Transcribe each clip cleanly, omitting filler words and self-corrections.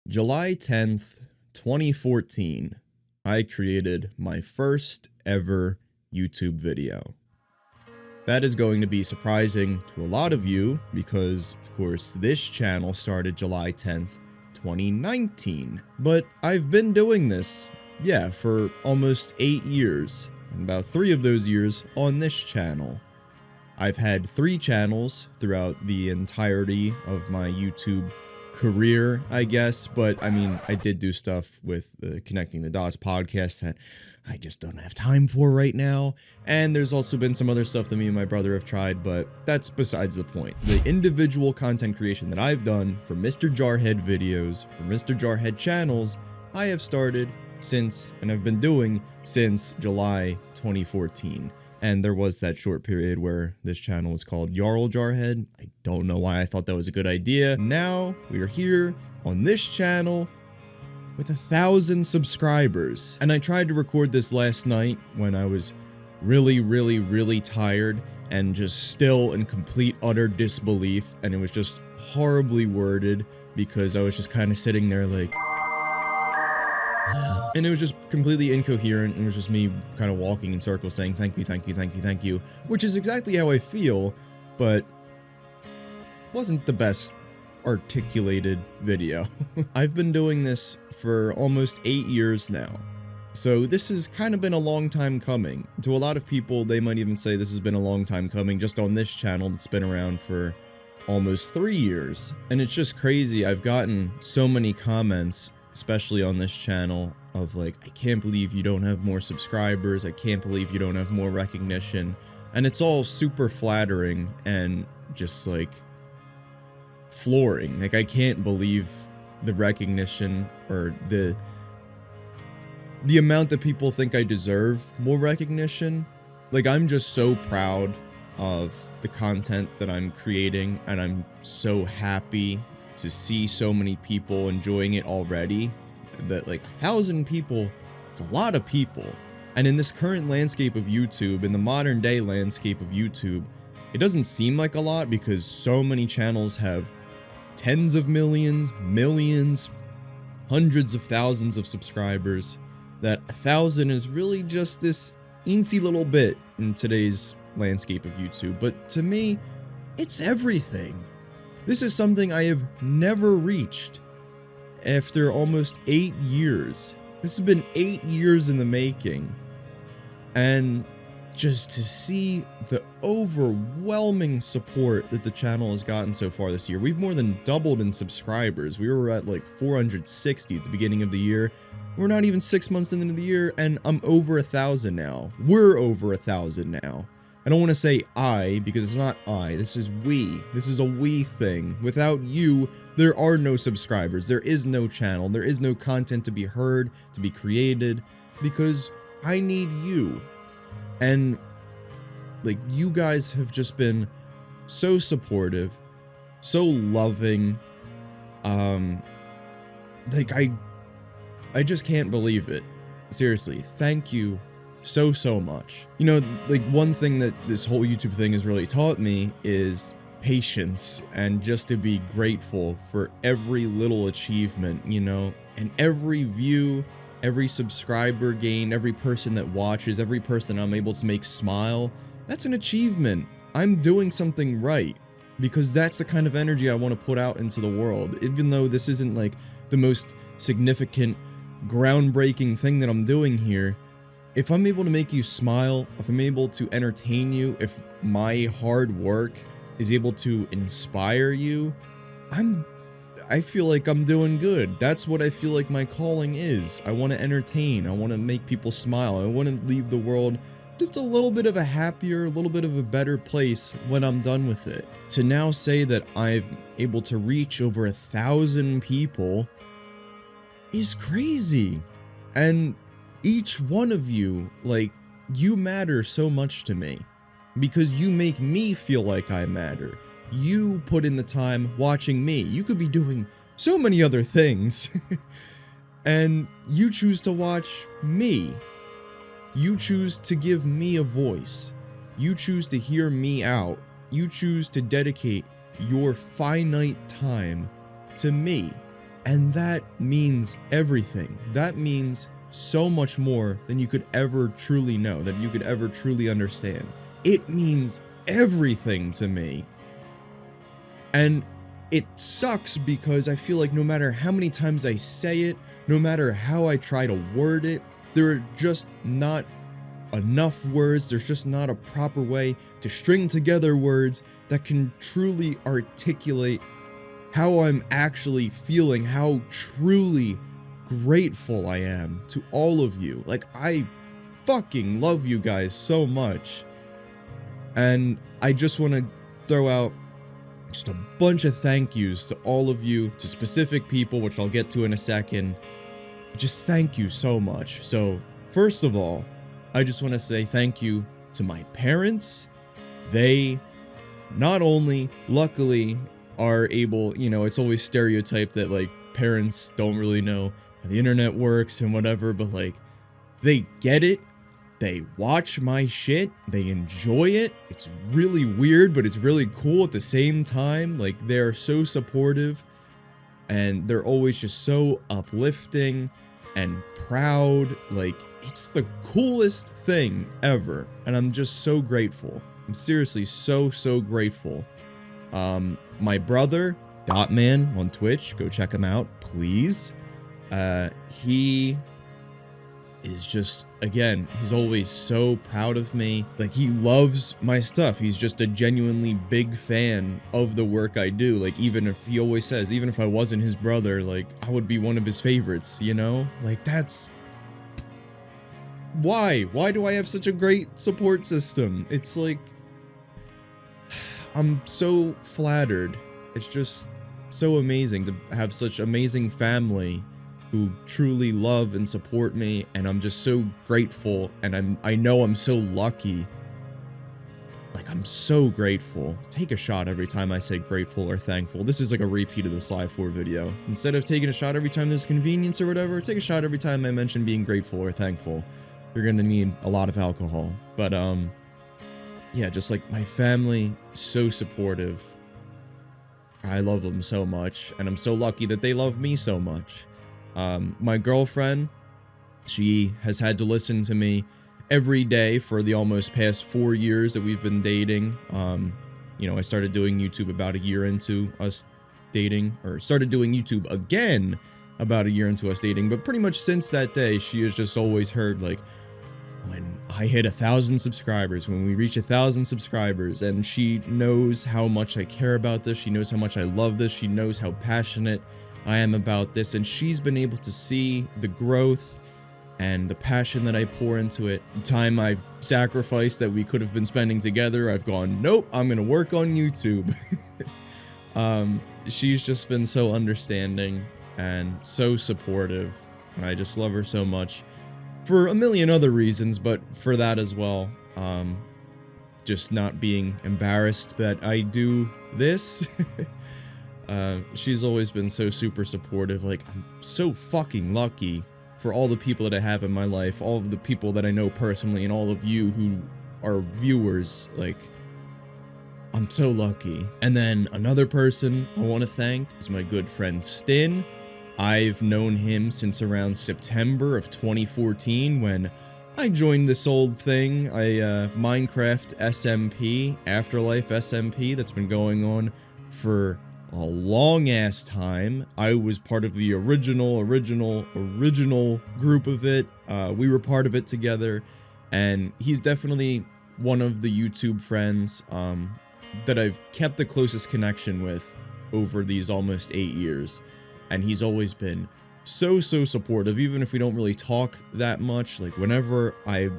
July 10th, 2014, I created my first ever YouTube video. That is going to be surprising to a lot of you because, of course, this channel started July 10th, 2019. But I've been doing this, for almost 8 years, and about 3 of those years on this channel. I've had 3 channels throughout the entirety of my YouTube career, I guess, but I mean, I did do stuff with the Connecting the Dots podcast that I just don't have time for right now, and there's also been some other stuff that me and my brother have tried, but that's besides the point. The individual content creation that I've done for MrJarhead videos, for MrJarhead channels, I have started since, and I've been doing since July 2014. And there was that short period where this channel was called MrJarhead. I don't know why I thought that was a good idea. Now we are here on this channel with 1,000 subscribers. And I tried to record this last night when I was really tired and just still in complete utter disbelief. And it was just horribly worded because I was just kind of sitting there like, and it was just completely incoherent. It was just me kind of walking in circles saying thank you, which is exactly how I feel, but wasn't the best articulated video. I've been doing this for almost 8 years now, so this has kind of been a long time coming. To a lot of people, they might even say this has been a long time coming just on this channel that's been around for almost 3 years. And it's just crazy. I've gotten so many comments, especially on this channel, of like, I can't believe you don't have more subscribers, I can't believe you don't have more recognition, and it's all super flattering and just like flooring. Like, I can't believe the recognition or the amount that people think I deserve more recognition. Like, I'm just so proud of the content that I'm creating, and I'm so happy to see so many people enjoying it already. That like 1,000 people, it's a lot of people. And in this current landscape of YouTube, in the modern day landscape of YouTube, it doesn't seem like a lot because so many channels have tens of millions, hundreds of thousands of subscribers, that 1,000 is really just this eensy little bit in today's landscape of YouTube. But to me, it's everything. This is something I have never reached after almost 8 years. This has been 8 years in the making. And just to see the overwhelming support that the channel has gotten so far this year. We've more than doubled in subscribers. We were at like 460 at the beginning of the year. We're not even 6 months into the year, and I'm over 1,000 now. We're over 1,000 now. I don't want to say I, because it's not I, this is we. This is a we thing. Without you, there are no subscribers, there is no channel, there is no content to be heard, to be created, because I need you. And, like, you guys have just been so supportive, so loving, like, I just can't believe it. Seriously, thank you so much. You know, like, one thing that this whole YouTube thing has really taught me is patience, and just to be grateful for every little achievement, you know, and every view, every subscriber gain, every person that watches, every person I'm able to make smile. That's an achievement. I'm doing something right, because that's the kind of energy I want to put out into the world. Even though this isn't like the most significant, groundbreaking thing that I'm doing here, if I'm able to make you smile, if I'm able to entertain you, if my hard work is able to inspire you, I feel like I'm doing good. That's what I feel like my calling is. I want to entertain. I want to make people smile. I want to leave the world just a little bit of a happier, a little bit of a better place when I'm done with it. To now say that I've able to reach over 1,000 people is crazy. And each one of you, like, you matter so much to me because you make me feel like I matter. You put in the time watching me. You could be doing so many other things and you choose to watch me. You choose to give me a voice. You choose to hear me out. You choose to dedicate your finite time to me. And that means everything. That means so much more than you could ever truly know, that you could ever truly understand. It means everything to me. And it sucks because I feel like no matter how many times I say it, no matter how I try to word it, there are just not enough words, there's just not a proper way to string together words that can truly articulate how I'm actually feeling, how truly grateful I am to all of you. Like, I fucking love you guys so much. And I just want to throw out just a bunch of thank yous to all of you, to specific people, which I'll get to in a second. Just thank you so much. So, first of all, I just want to say thank you to my parents. They not only, luckily, are able, you know, it's always stereotyped that, like, parents don't really know how the internet works and whatever, but, like, they get it. They watch my shit. They enjoy it. It's really weird, but it's really cool at the same time. Like, they're so supportive, and they're always just so uplifting and proud. Like, it's the coolest thing ever, and I'm just so grateful. I'm seriously so grateful. My brother, Dotman on Twitch, go check him out, please. He is just, again, he's always so proud of me. Like, he loves my stuff. He's just a genuinely big fan of the work I do. Like, even if he always says, even if I wasn't his brother, like, I would be one of his favorites, you know? Like, that's... Why? Why do I have such a great support system? It's like... I'm so flattered. It's just so amazing to have such amazing family who truly love and support me, and I'm just so grateful, and I know I'm so lucky. Like, I'm so grateful. Take a shot every time I say grateful or thankful. This is like a repeat of the Sly 4 video. Instead of taking a shot every time there's convenience or whatever, take a shot every time I mention being grateful or thankful. You're gonna need a lot of alcohol. But, yeah, just like my family, so supportive. I love them so much, and I'm so lucky that they love me so much. My girlfriend, she has had to listen to me every day for the almost past 4 years that we've been dating. You know, I started doing YouTube about a year into us dating, or started doing YouTube again about a year into us dating, but pretty much since that day, she has just always heard, like, when I hit 1,000 subscribers, when we reach 1,000 subscribers, and she knows how much I care about this, she knows how much I love this, she knows how passionate I am about this, and she's been able to see the growth and the passion that I pour into it. The time I've sacrificed that we could have been spending together, I've gone, nope, I'm gonna work on YouTube. She's just been so understanding and so supportive, and I just love her so much. For a million other reasons, but for that as well. Just not being embarrassed that I do this. She's always been so super supportive. Like, I'm so fucking lucky for all the people that I have in my life, all of the people that I know personally, and all of you who are viewers. Like, I'm so lucky. And then another person I want to thank is my good friend Stin. I've known him since around September of 2014 when I joined this old thing, Minecraft SMP, Afterlife SMP, that's been going on for a long ass time. I was part of the original group of it. We were part of it together, and he's definitely one of the YouTube friends that I've kept the closest connection with over these almost 8 years. And he's always been so supportive, even if we don't really talk that much. Like, whenever I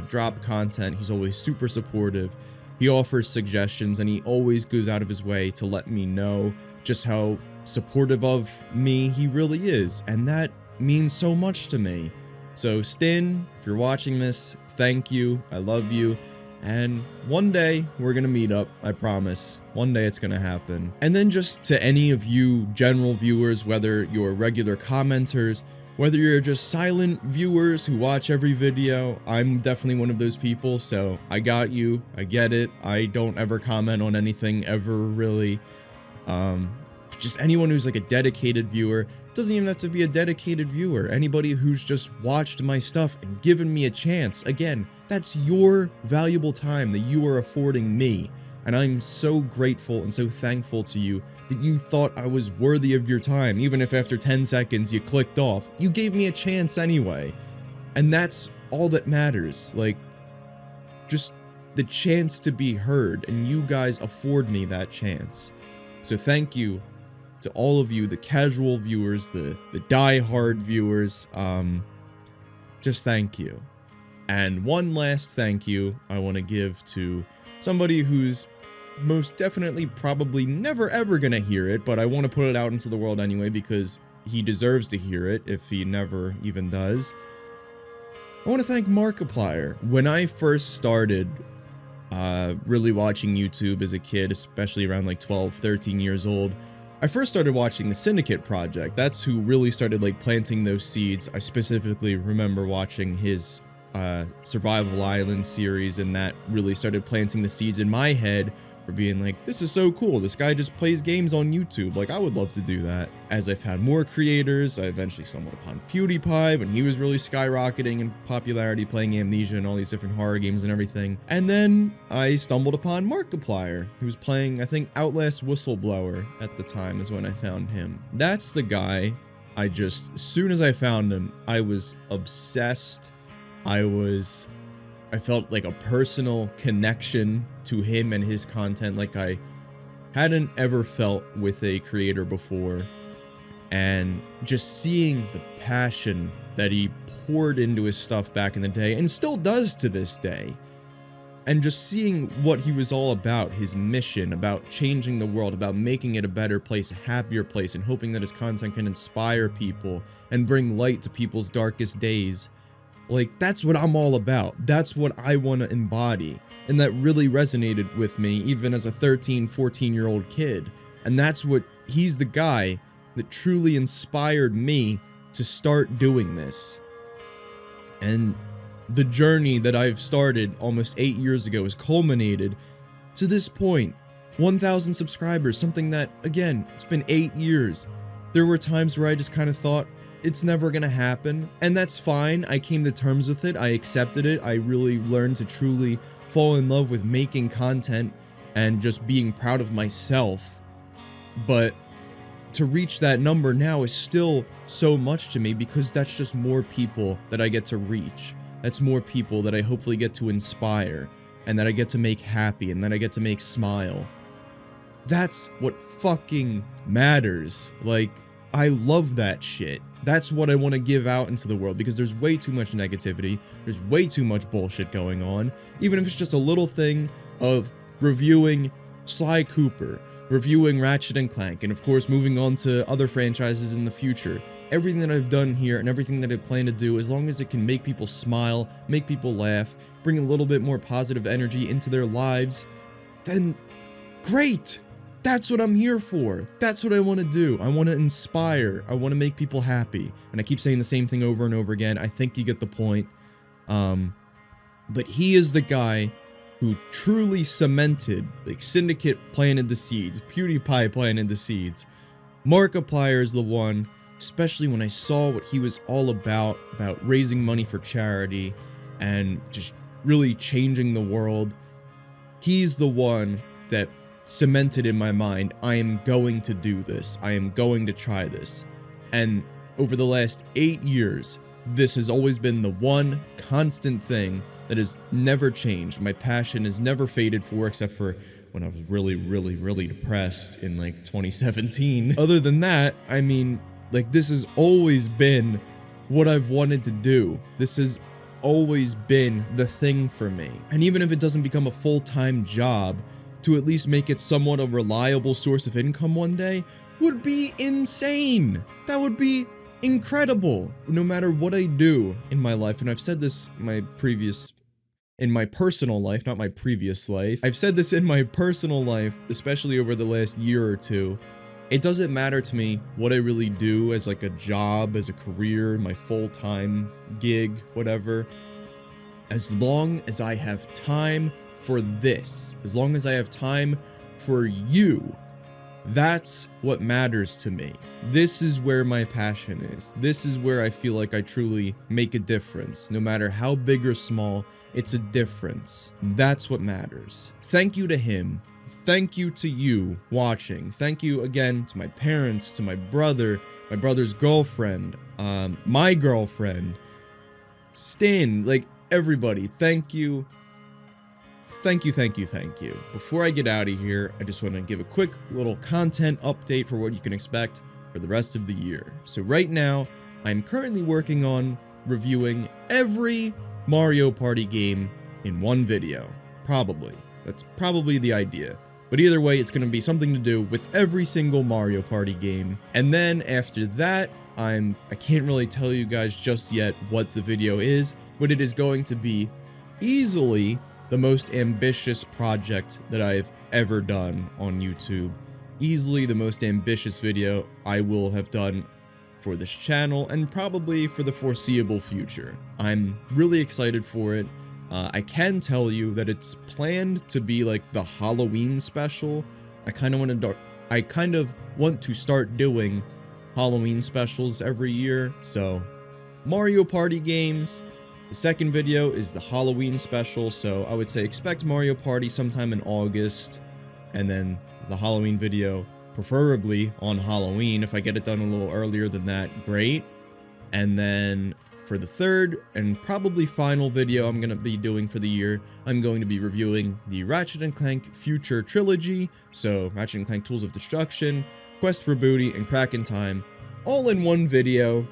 drop content, he's always super supportive. He offers suggestions, and he always goes out of his way to let me know just how supportive of me he really is. And that means so much to me. So, Stin, if you're watching this, thank you. I love you. And one day, we're gonna meet up, I promise. One day it's gonna happen. And then just to any of you general viewers, whether you're regular commenters, whether you're just silent viewers who watch every video, I'm definitely one of those people, so I got you, I get it. I don't ever comment on anything ever, really. just anyone who's like a dedicated viewer. It doesn't even have to be a dedicated viewer. Anybody who's just watched my stuff and given me a chance. Again, that's your valuable time that you are affording me. And I'm so grateful and so thankful to you that you thought I was worthy of your time. Even if after 10 seconds you clicked off, you gave me a chance anyway. And that's all that matters. Like, just the chance to be heard, and you guys afford me that chance. So thank you to all of you, the casual viewers, the die-hard viewers. Just thank you. And one last thank you I want to give to somebody who's most definitely probably never ever gonna hear it, but I want to put it out into the world anyway because he deserves to hear it if he never even does. I want to thank Markiplier. When I first started really watching YouTube as a kid, especially around like 12, 13 years old, I first started watching the Syndicate Project. That's who really started like planting those seeds. I specifically remember watching his Survival Island series, and that really started planting the seeds in my head for being like, this is so cool, this guy just plays games on YouTube, like I would love to do that. As I found more creators, I eventually stumbled upon PewDiePie when he was really skyrocketing in popularity, playing Amnesia and all these different horror games and everything. And then I stumbled upon Markiplier, who was playing, I think, Outlast Whistleblower at the time is when I found him. That's the guy as soon as I found him, I was obsessed. I felt like a personal connection to him and his content like I hadn't ever felt with a creator before. And just seeing the passion that he poured into his stuff back in the day, and still does to this day, and just seeing what he was all about, his mission, about changing the world, about making it a better place, a happier place, and hoping that his content can inspire people and bring light to people's darkest days. Like, that's what I'm all about. That's what I want to embody. And that really resonated with me, even as a 13, 14-year-old kid. And that's what, he's the guy that truly inspired me to start doing this. And the journey that I've started almost 8 years ago has culminated to this point. 1,000 subscribers, something that, again, it's been 8 years. There were times where I just kind of thought, it's never gonna happen, and that's fine. I came to terms with it, I accepted it, I really learned to truly fall in love with making content and just being proud of myself. But to reach that number now is still so much to me because that's just more people that I get to reach. That's more people that I hopefully get to inspire, and that I get to make happy, and that I get to make smile. That's what fucking matters. Like, I love that shit. That's what I want to give out into the world, because there's way too much negativity, there's way too much bullshit going on, even if it's just a little thing of reviewing Sly Cooper, reviewing Ratchet & Clank, and of course moving on to other franchises in the future. Everything that I've done here and everything that I plan to do, as long as it can make people smile, make people laugh, bring a little bit more positive energy into their lives, then great! That's what I'm here for. That's what I want to do. I want to inspire. I want to make people happy. And I keep saying the same thing over and over again. I think you get the point. But he is the guy who truly cemented, like, Syndicate planted the seeds, PewDiePie planted the seeds. Markiplier is the one, especially when I saw what he was all about raising money for charity and just really changing the world. He's the one that cemented in my mind, I am going to do this. I am going to try this. And over the last 8 years, this has always been the one constant thing that has never changed. My passion has never faded for, except for when I was really, really, really depressed in like 2017. Other than that, I mean, like, this has always been what I've wanted to do. This has always been the thing for me. And even if it doesn't become a full-time job, to at least make it somewhat a reliable source of income one day would be insane. That would be incredible. No matter what I do in my life, and I've said this in my personal life, not my previous life. I've said this in my personal life, especially over the last year or two. It doesn't matter to me what I really do as like a job, as a career, my full-time gig, whatever. As long as I have time for this, as long as I have time for you, That's what matters to me. This is where my passion is. This is where I feel like I truly make a difference. No matter how big or small, it's a difference. That's what matters. Thank you to him. Thank you to you watching. Thank you again to my parents, to my brother's girlfriend, my girlfriend, Stin, like everybody. Thank you. Thank you, thank you, thank you. Before I get out of here, I just want to give a quick little content update for what you can expect for the rest of the year. So right now, I'm currently working on reviewing every Mario Party game in one video. Probably. That's probably the idea. But either way, it's going to be something to do with every single Mario Party game. And then after that, I can't really tell you guys just yet what the video is, but it is going to be easily the most ambitious project that I've ever done on YouTube. Easily the most ambitious video I will have done for this channel and probably for the foreseeable future. I'm really excited for it. I can tell you that it's planned to be like the Halloween special. I kind of want to start doing Halloween specials every year. So Mario Party games. The second video is the Halloween special, so I would say expect Mario Party sometime in August, and then the Halloween video, preferably on Halloween. If I get it done a little earlier than that, great. And then for the third and probably final video I'm going to be doing for the year, I'm going to be reviewing the Ratchet & Clank Future Trilogy, so Ratchet & Clank Tools of Destruction, Quest for Booty, and Crack in Time, all in one video.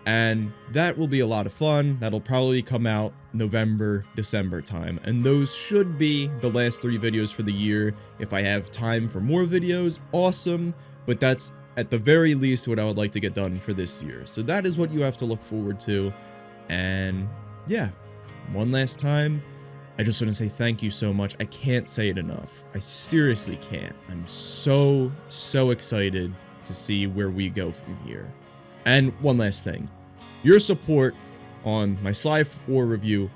And that will be a lot of fun. That'll probably come out November, December time. And those should be the last 3 videos for the year. If I have time for more videos, awesome. But that's at the very least what I would like to get done for this year. So that is what you have to look forward to. And yeah, one last time, I just want to say thank you so much. I can't say it enough. I seriously can't. I'm so excited to see where we go from here. And one last thing. Your support on my Sly 4 review,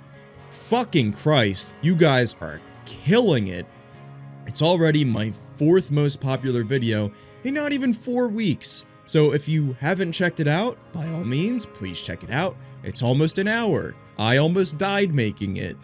fucking Christ, you guys are killing it. It's already my 4th most popular video in not even 4 weeks. So if you haven't checked it out, by all means, please check it out. It's almost an hour. I almost died making it.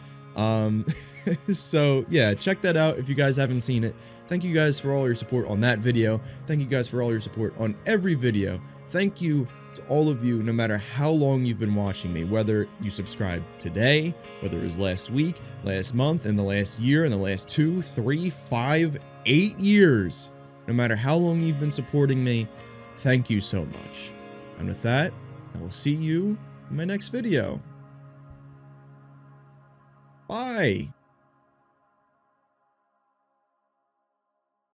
So yeah, check that out if you guys haven't seen it. Thank you guys for all your support on that video. Thank you guys for all your support on every video. Thank you to all of you, no matter how long you've been watching me, whether you subscribed today, whether it was last week, last month, in the last year, in the last 2, 3, 5, 8 years. No matter how long you've been supporting me, thank you so much. And with that, I will see you in my next video. Bye.